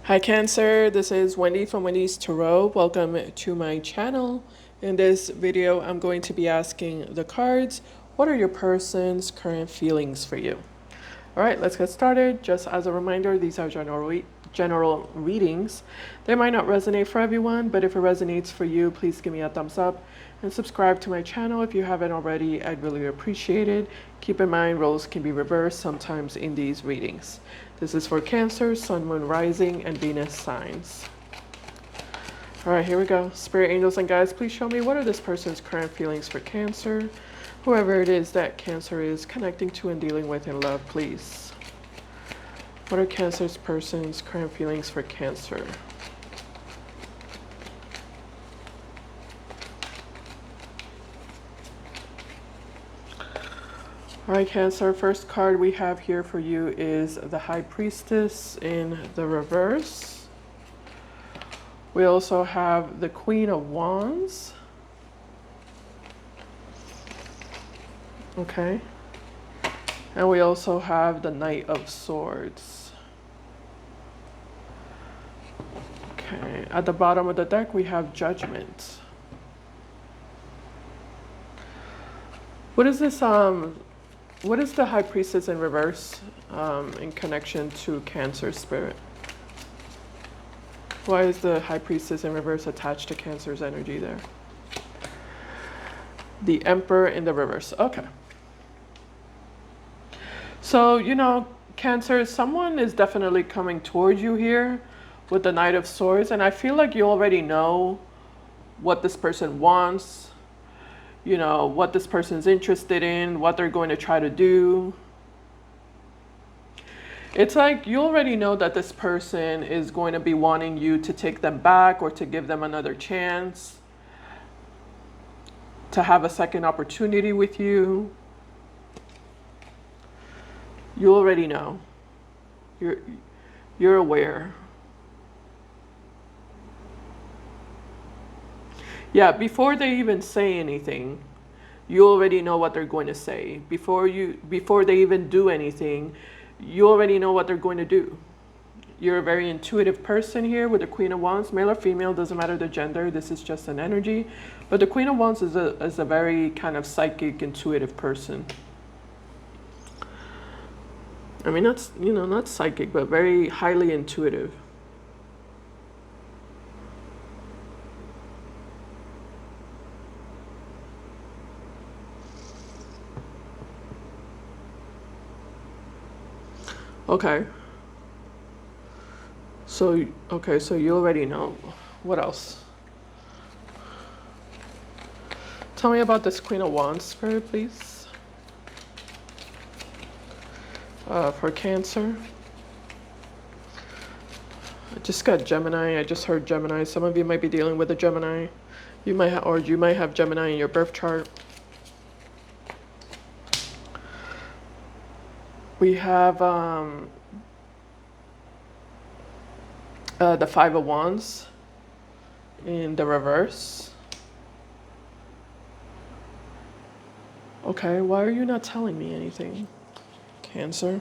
Hi Cancer, this is Wendy from Wendys Tarot. Welcome to my channel. In this video, I'm going to be asking the cards, what are your person's current feelings for you? All right, let's get started. Just as a reminder, these are general readings. They might not resonate for everyone, but if it resonates for you, please give me a thumbs up and subscribe to my channel if you haven't already. I'd really appreciate it. Keep in mind, roles can be reversed sometimes in these readings. This is for Cancer, Sun, Moon, Rising, and Venus signs. All right, here we go. Spirit, angels, and guides, please show me what are this person's current feelings for Cancer. Whoever it is that Cancer is connecting to and dealing with in love, please. What are Cancer's person's current feelings for Cancer? All right, Cancer, first card we have here for you is the High Priestess in the reverse. We also have the Queen of Wands. Okay. And we also have the Knight of Swords. Okay. At the bottom of the deck, we have Judgment. What is this, what is the High Priestess in reverse in connection to Cancer spirit? Why is the High Priestess in reverse attached to Cancer's energy there? The Emperor in the reverse. Okay. So, you know, Cancer, someone is definitely coming towards you here with the Knight of Swords. And I feel like you already know what this person wants, you know, what this person's interested in, what they're going to try to do. It's like you already know that this person is going to be wanting you to take them back or to give them another chance, to have a second opportunity with you. You already know. You're aware. Yeah, before they even say anything, you already know what they're going to say. Before they even do anything, you already know what they're going to do. You're a very intuitive person here with the Queen of Wands, male or female, doesn't matter the gender. This is just an energy. But the Queen of Wands is a very kind of psychic, intuitive person. I mean, that's, you know, not psychic, but very highly intuitive. Okay. So, okay, so you already know. What else? Tell me about this Queen of Wands spirit, please. For Cancer. I just got Gemini. I just heard Gemini. Some of you might be dealing with a Gemini. You might have Gemini in your birth chart. We have the Five of Wands in the reverse. Okay, why are you not telling me anything, Cancer?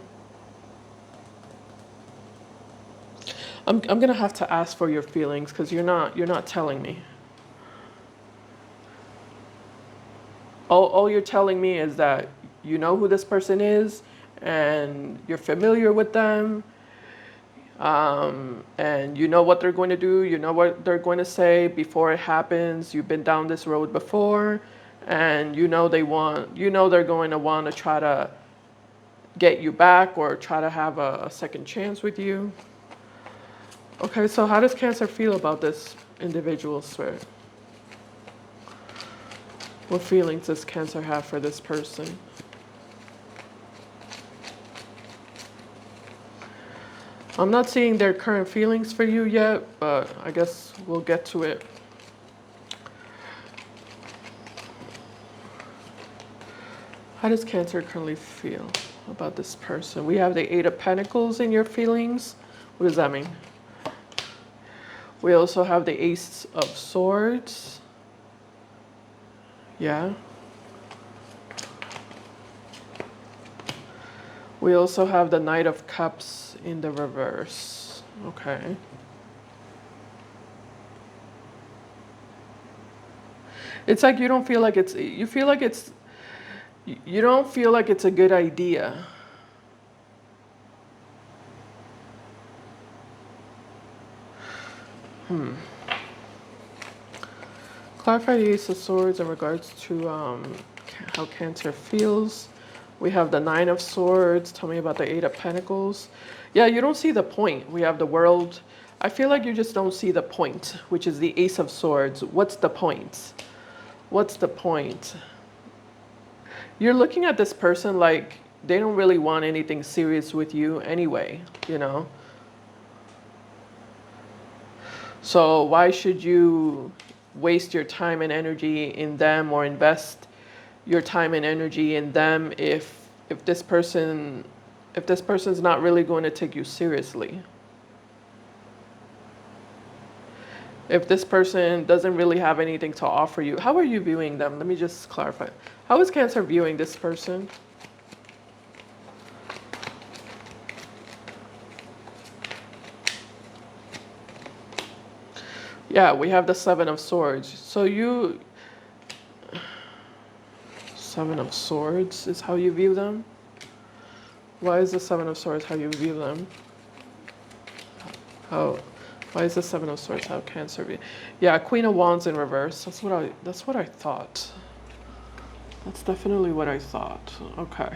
I'm gonna have to ask for your feelings because you're not telling me. All you're telling me is that you know who this person is and you're familiar with them, and you know what they're going to do, you know what they're going to say before it happens. You've been down this road before, and you know they're going to want to try to get you back or try to have a second chance with you. Okay, so how does Cancer feel about this individual spirit? What feelings does Cancer have for this person? I'm not seeing their current feelings for you yet, but I guess we'll get to it. How does Cancer currently feel about this person? We have the Eight of Pentacles in your feelings. What does that mean? We also have the Ace of Swords. Yeah. We also have the Knight of Cups in the reverse. Okay. It's like you don't feel like it's, you feel like it's, you don't feel like it's a good idea. Clarify the Ace of Swords in regards to how Cancer feels. We have the Nine of Swords. Tell me about the Eight of Pentacles. Yeah, you don't see the point. We have the World. I feel like you just don't see the point, which is the Ace of Swords. What's the point? What's the point? You're looking at this person like they don't really want anything serious with you anyway, you know? So why should you waste your time and energy in them, or invest your time and energy in them if this person's not really going to take you seriously? If this person doesn't really have anything to offer you, how are you viewing them? Let me just clarify. How is Cancer viewing this person? Yeah, we have the Seven of Swords. So you... Seven of Swords is how you view them? Why is the Seven of Swords how you view them? Why is the Seven of Swords how Cancer view? Yeah, Queen of Wands in reverse. That's what I thought. That's definitely what I thought. Okay.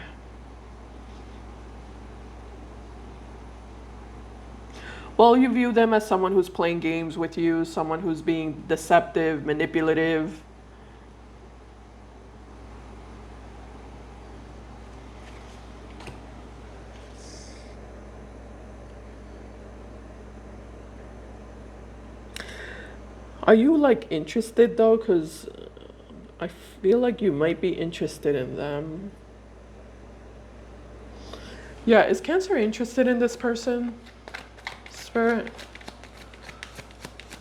Well, you view them as someone who's playing games with you, someone who's being deceptive, manipulative. Are you like interested though? Because I feel like you might be interested in them. Yeah, is Cancer interested in this person? Spirit?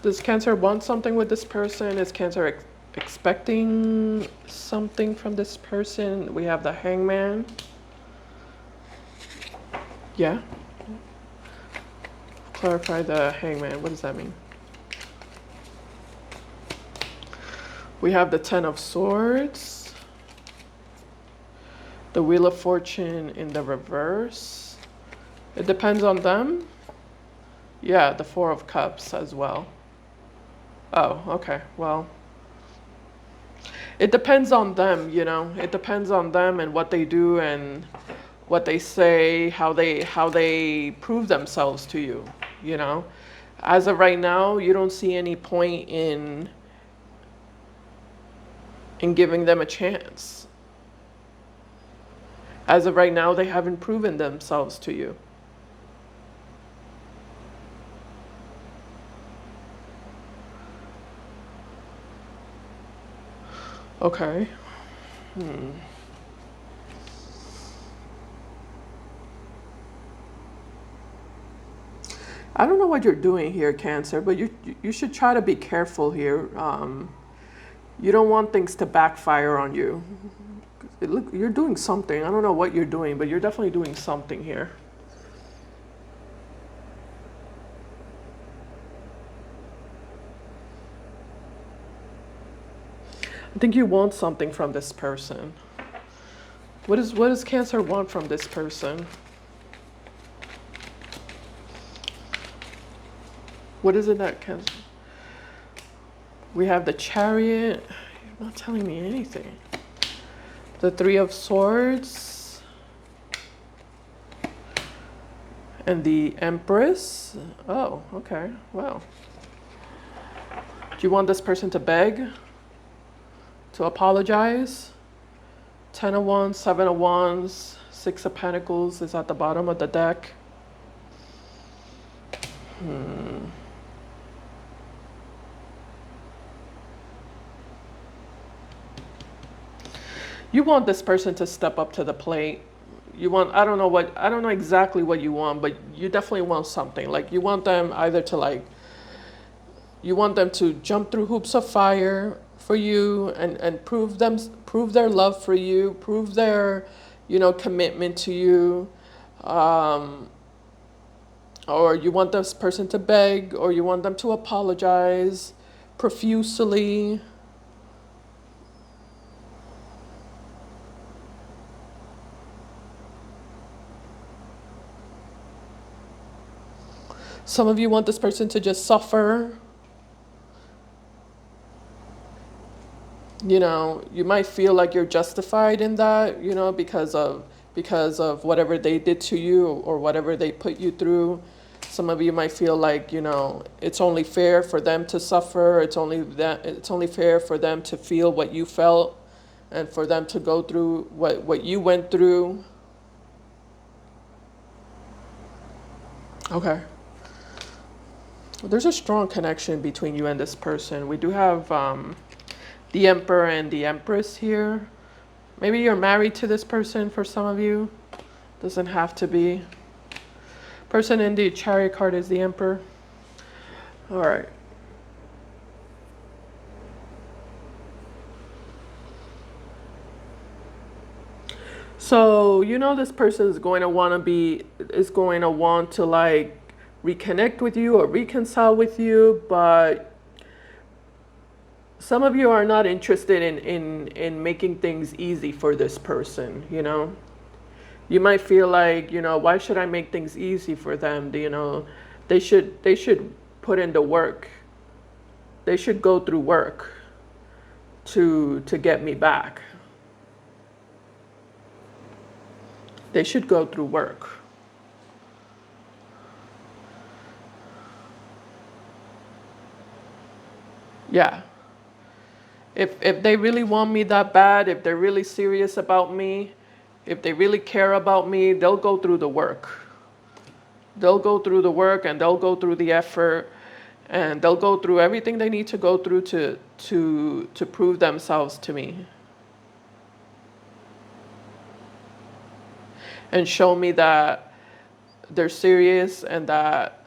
Does Cancer want something with this person? Is Cancer expecting something from this person? We have the Hangman. Yeah. Clarify the Hangman. What does that mean? We have the Ten of Swords. The Wheel of Fortune in the reverse. It depends on them. Yeah, the Four of Cups as well. Oh, okay. Well, it depends on them, you know. It depends on them and what they do and what they say, how they prove themselves to you, you know. As of right now, you don't see any point in giving them a chance. As of right now, they haven't proven themselves to you. Okay. I don't know what you're doing here, Cancer, but you should try to be careful here. You don't want things to backfire on you. Look, you're doing something. I don't know what you're doing, but you're definitely doing something here. I think you want something from this person. What does Cancer want from this person? What is it that Cancer? We have the Chariot. You're not telling me anything. The Three of Swords. And the Empress. Oh, okay. Wow. Do you want this person to beg? To apologize? Ten of Wands, Seven of Wands, Six of Pentacles is at the bottom of the deck. You want this person to step up to the plate. You want, I don't know exactly what you want, but you definitely want something. Like you want them either to you want them to jump through hoops of fire for you and prove their love for you, prove their, commitment to you. Or you want this person to beg, or you want them to apologize profusely. Some of you want this person to just suffer. You know, you might feel like you're justified in that, you know, because of whatever they did to you or whatever they put you through. Some of you might feel like, you know, it's only fair for them to suffer. It's only fair for them to feel what you felt and for them to go through what you went through. Okay. There's a strong connection between you and this person. We do have the Emperor and the Empress here. Maybe you're married to this person for some of you. Doesn't have to be. Person in the Chariot card is the Emperor. All right. So, you know, this person is going to want to like reconnect with you or reconcile with you, but some of you are not interested in making things easy for this person, you know? You might feel like, you know, why should I make things easy for them? You know, they should put in the work. They should go through work to get me back. They should go through work. Yeah. If they really want me that bad, if they're really serious about me, if they really care about me, they'll go through the work. They'll go through the work and they'll go through the effort and they'll go through everything they need to go through to prove themselves to me. And show me that they're serious and that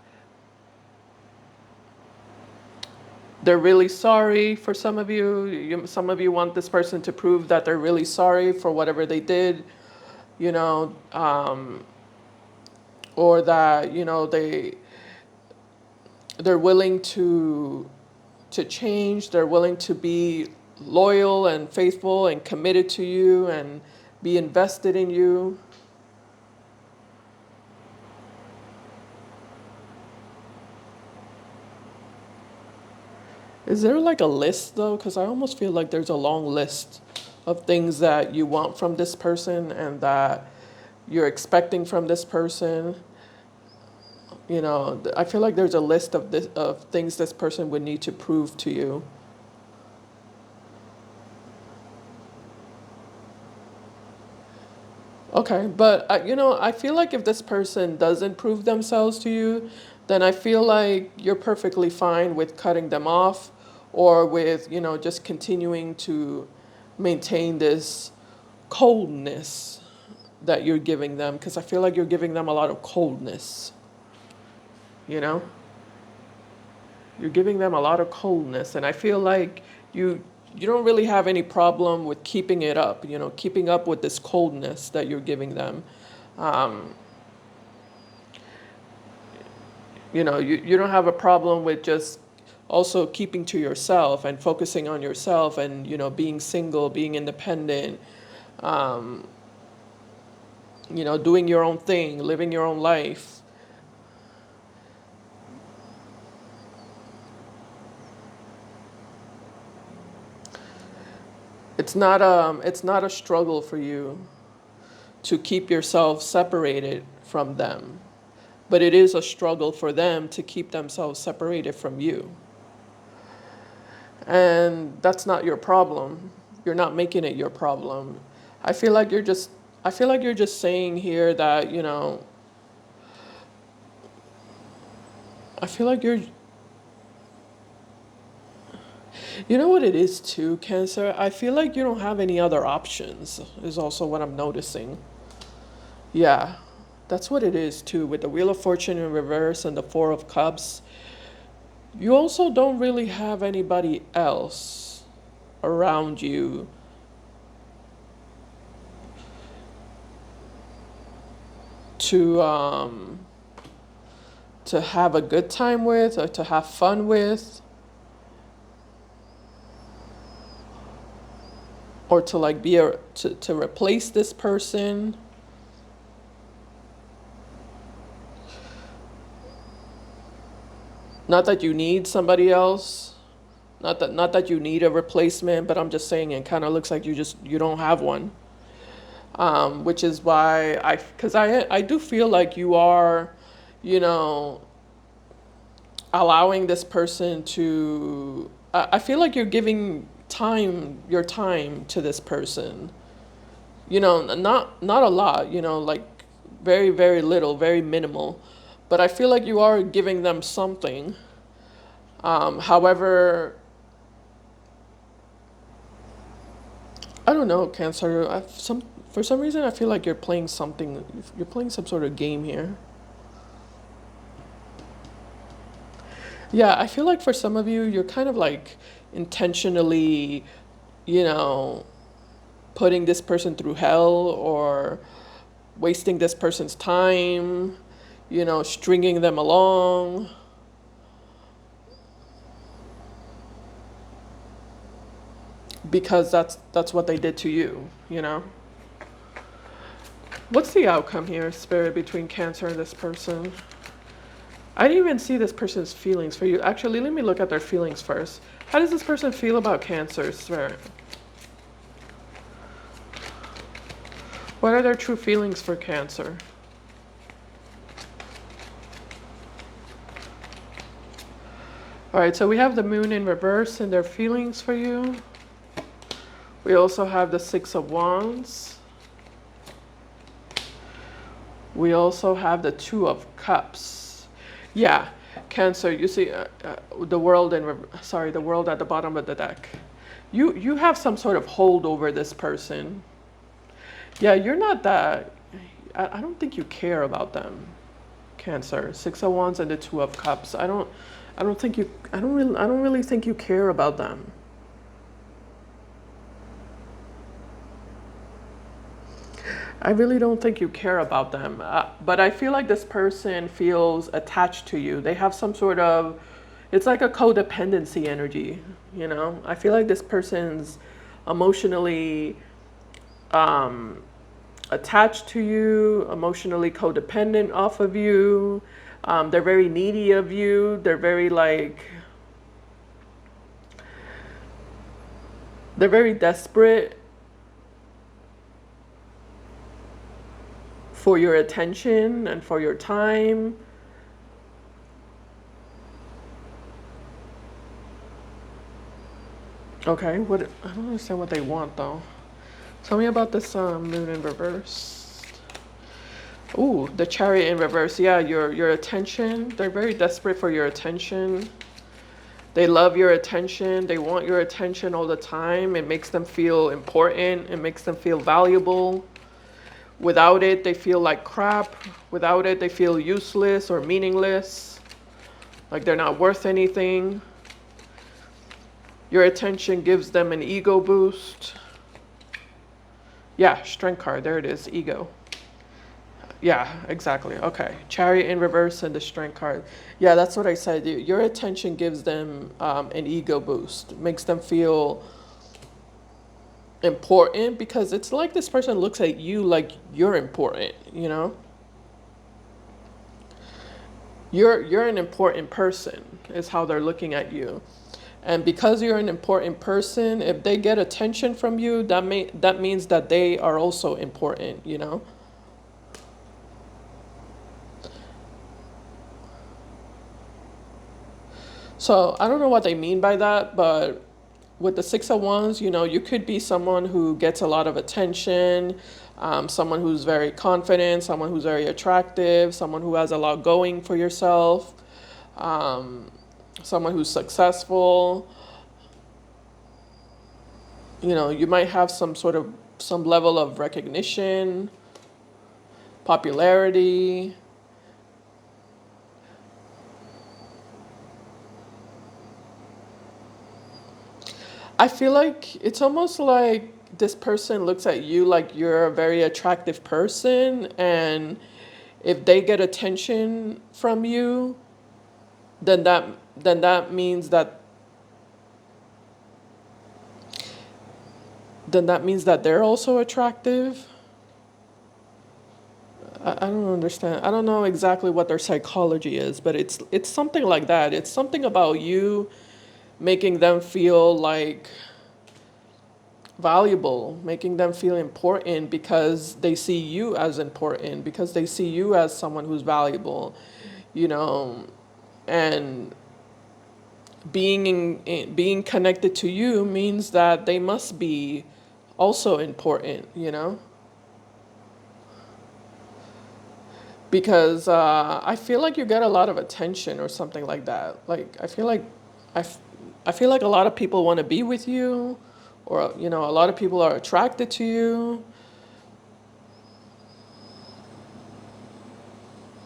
they're really sorry. For some of you, some of you want this person to prove that they're really sorry for whatever they did, you know, or that, you know, they're willing to change. They're willing to be loyal and faithful and committed to you and be invested in you. Is there like a list though? Because I almost feel like there's a long list of things that you want from this person and that you're expecting from this person. You know, I feel like there's a list of things this person would need to prove to you. Okay, but you know, I feel like if this person doesn't prove themselves to you, then I feel like you're perfectly fine with cutting them off or with, you know, just continuing to maintain this coldness that you're giving them because I feel like you're giving them a lot of coldness, you know? You're giving them a lot of coldness and I feel like you don't really have any problem with keeping it up, you know, keeping up with this coldness that you're giving them. Um, you know, you don't have a problem with just also keeping to yourself and focusing on yourself and, you know, being single, being independent, um, you know, doing your own thing, living your own life. It's not a struggle for you to keep yourself separated from them, but it is a struggle for them to keep themselves separated from you. And that's not your problem. You're not making it your problem. I feel like you're just I feel like you're just saying here that, you know, I feel like you know what it is too, Cancer? I feel like you don't have any other options, is also what I'm noticing. Yeah, that's what it is too, with the Wheel of Fortune in reverse and the Four of Cups. You also don't really have anybody else around you to to have a good time with or to have fun with or to like to replace this person. Not that you need somebody else, not that you need a replacement, but I'm just saying it kind of looks like you don't have one. Which is why because I do feel like you are, you know, allowing this person to. I feel like you're giving your time to this person. You know, not a lot. You know, like very very little, very minimal, but I feel like you are giving them something. However, I don't know, Cancer. For some reason I feel like you're playing something. You're playing some sort of game here. Yeah, I feel like for some of you, you're kind of like intentionally, you know, putting this person through hell or wasting this person's time, you know, stringing them along because that's what they did to you, you know. What's the outcome here, Spirit, between Cancer and this person? I didn't even see this person's feelings for you. Actually, let me look at their feelings first. How does this person feel about Cancer, Spirit? What are their true feelings for Cancer? All right, so we have the Moon in reverse and their feelings for you. We also have the Six of Wands. We also have the Two of Cups. Yeah, Cancer, you see the world the world at the bottom of the deck. You have some sort of hold over this person. Yeah, you're not that. I don't think you care about them, Cancer. Six of Wands and the Two of Cups. I don't really think you care about them. I really don't think you care about them. But I feel like this person feels attached to you. They have some sort of, it's like a codependency energy, you know? I feel like this person's emotionally attached to you, emotionally codependent off of you. They're very needy of you. They're very desperate for your attention and for your time. Okay, I don't understand what they want though. Tell me about this Moon in reverse. Ooh, the Chariot in reverse. Yeah, your attention. They're very desperate for your attention. They love your attention. They want your attention all the time. It makes them feel important. It makes them feel valuable. Without it, they feel like crap. Without it, they feel useless or meaningless. Like they're not worth anything. Your attention gives them an ego boost. Yeah, Strength card. There it is. Ego. Yeah, exactly. Okay. Chariot in reverse and the Strength card. Yeah, that's what I said. Your attention gives them an ego boost. Makes them feel important because it's like this person looks at you like you're important, you know? You're an important person is how they're looking at you. And because you're an important person, if they get attention from you, that means that they are also important, you know? So I don't know what they mean by that, but with the Six of Wands, you know, you could be someone who gets a lot of attention, someone who's very confident, someone who's very attractive, someone who has a lot going for yourself, um, someone who's successful. You know, you might have some level of recognition, popularity. I feel like it's almost like this person looks at you like you're a very attractive person, and if they get attention from you, then that means that they're also attractive. I don't understand. I don't know exactly what their psychology is, but it's something like that. It's something about you making them feel like valuable, making them feel important because they see you as important, because they see you as someone who's valuable, you know, and being connected to you means that they must be also important, because I feel like you get a lot of attention or something like that. Like I, f- I feel like a lot of people want to be with you, or a lot of people are attracted to you.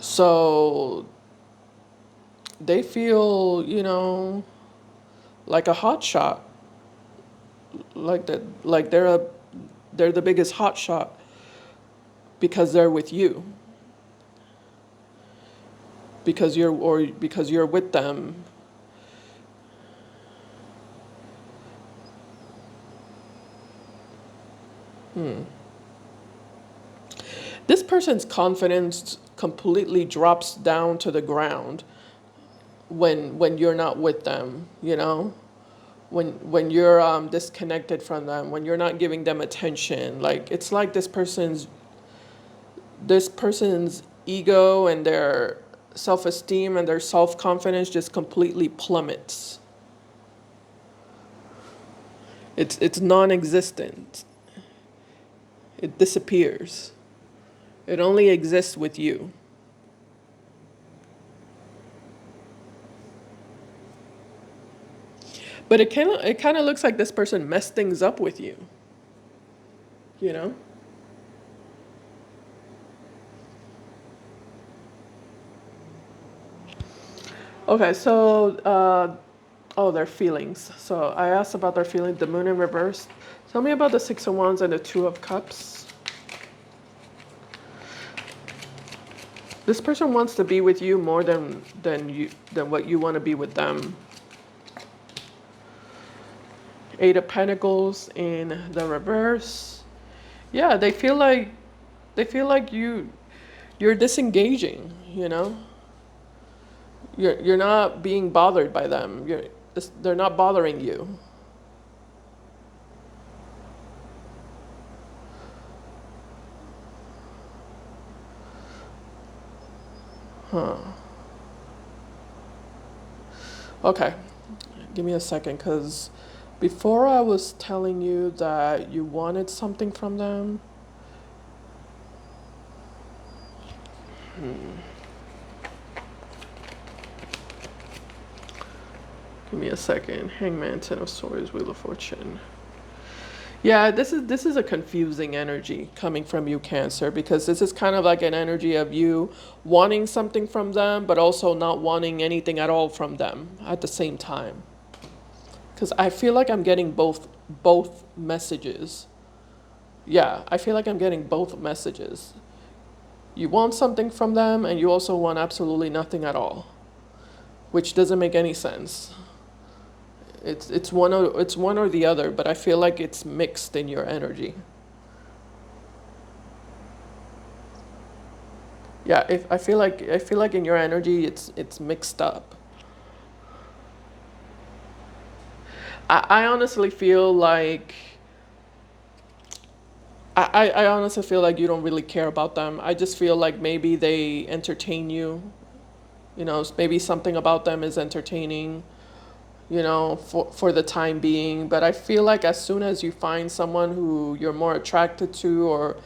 So they feel, like a hot shot, like that, like they're the biggest hot shot because they're with you, because you're with them. This person's confidence completely drops down to the ground when you're not with them, when you're disconnected from them, when you're not giving them attention. Like it's like this person's ego and their self-esteem and their self-confidence just completely plummets. It's non-existent. It disappears. It only exists with you. But it kind of looks like this person messed things up with you, you know? Okay, so oh, their feelings. So I asked about their feelings, the moon in reverse. Tell me about the Six of Wands and the Two of Cups. This person wants to be with you more than what you want to be with them. Eight of Pentacles in the reverse. Yeah, they feel like you're disengaging, You're not being bothered by them. They're not bothering you. Okay, give me a second, because before I was telling you that you wanted something from them. Give me a second. Hangman, Ten of Swords, Wheel of Fortune. Yeah, this is a confusing energy coming from you, Cancer, because this is kind of like an energy of you wanting something from them, but also not wanting anything at all from them at the same time. Because I feel like I'm getting both messages. Yeah, I feel like I'm getting both messages. You want something from them, and you also want absolutely nothing at all, which doesn't make any sense. It's one or the other, but I feel like it's mixed in your energy. Yeah, if I feel like in your energy it's mixed up. I honestly feel like I honestly feel like you don't really care about them. I just feel like maybe they entertain you. Maybe something about them is entertaining, for the time being. But I feel like as soon as you find someone who you're more attracted to, or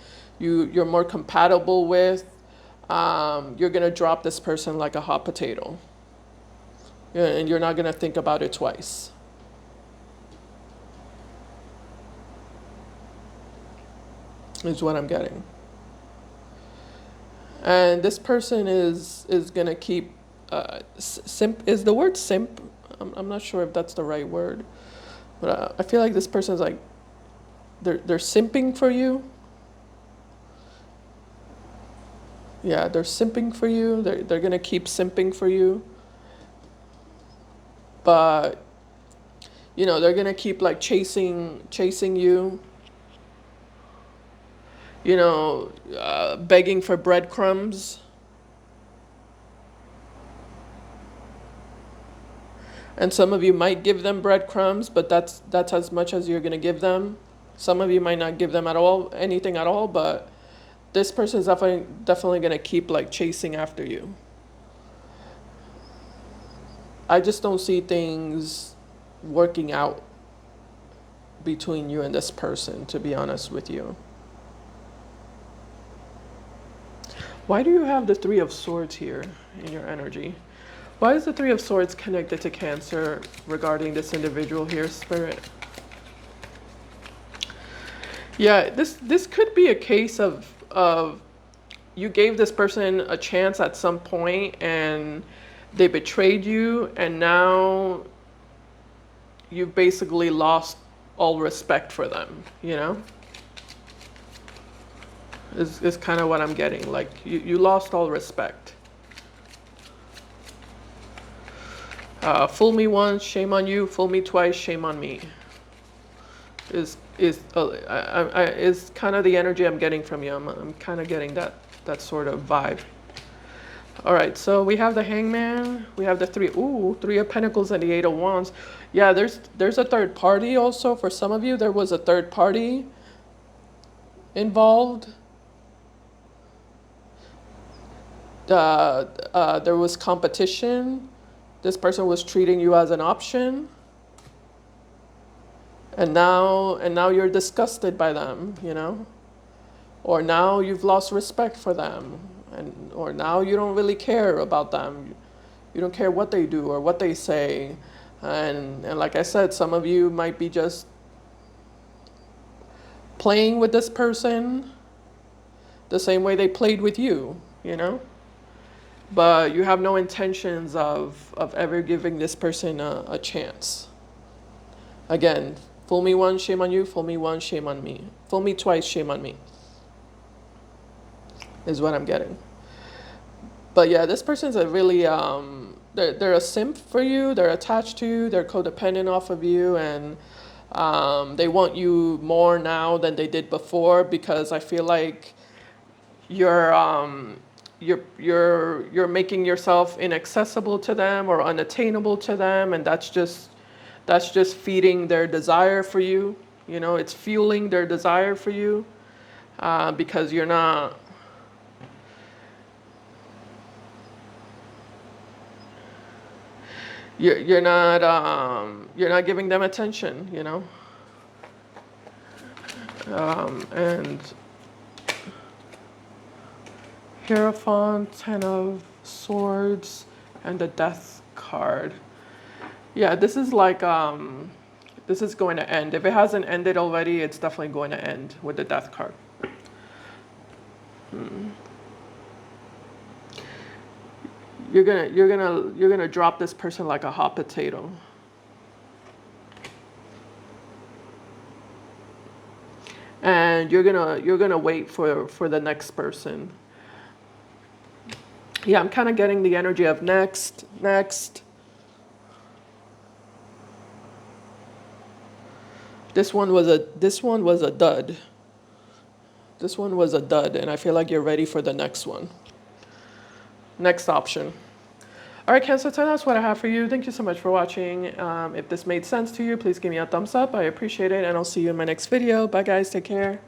you're more compatible with, you're gonna drop this person like a hot potato. Yeah, and you're not gonna think about it twice. Is what I'm getting. And this person is gonna keep simp. Is the word simp? I'm not sure if that's the right word, but I feel like this person's like they're simping for you. Yeah, they're simping for you. They're gonna keep simping for you, but they're gonna keep like chasing you. you know, begging for breadcrumbs. And some of you might give them breadcrumbs, but that's as much as you're going to give them. Some of you might not give them at all, anything at all, but this person is definitely going to keep like chasing after you. I just don't see things working out between you and this person, to be honest with you. Why do you have the Three of Swords here in your energy? Why is the Three of Swords connected to Cancer regarding this individual here, Spirit? Yeah, this could be a case of you gave this person a chance at some point and they betrayed you, and now you've basically lost all respect for them, you know? Is kind of what I'm getting. Like, you lost all respect. Fool me once, shame on you. Fool me twice, shame on me. Is kind of the energy I'm getting from you. I'm kind of getting that sort of vibe. All right, so we have the Hangman. We have the Three of Pentacles and the Eight of Wands. Yeah, there's a third party also. For some of you, there was a third party involved. There was competition. This person was treating you as an option. And now you're disgusted by them, you know? Or now you've lost respect for them. Or now you don't really care about them. You don't care what they do or what they say. And like I said, some of you might be just playing with this person the same way they played with you, you know? But you have no intentions of ever giving this person a chance. Again, fool me once, shame on you. Fool me once, shame on me. Fool me twice, shame on me. Is what I'm getting. But yeah, this person's a really, they're a simp for you. They're attached to you. They're codependent off of you. And they want you more now than they did before, because I feel like you're making yourself inaccessible to them or unattainable to them, and that's just feeding their desire for you. You know, it's fueling their desire for you, because you're not you're not giving them attention, you know. And Hierophant, Ten of Swords, and the Death card. Yeah, this is like, this is going to end. If it hasn't ended already, it's definitely going to end with the Death card. You're gonna drop this person like a hot potato. And you're gonna wait for the next person. Yeah, I'm kind of getting the energy of next. This one was a dud. This one was a dud, and I feel like you're ready for the next one. Next option. All right, Cancer, so that's what I have for you. Thank you so much for watching. If this made sense to you, please give me a thumbs up. I appreciate it, and I'll see you in my next video. Bye, guys. Take care.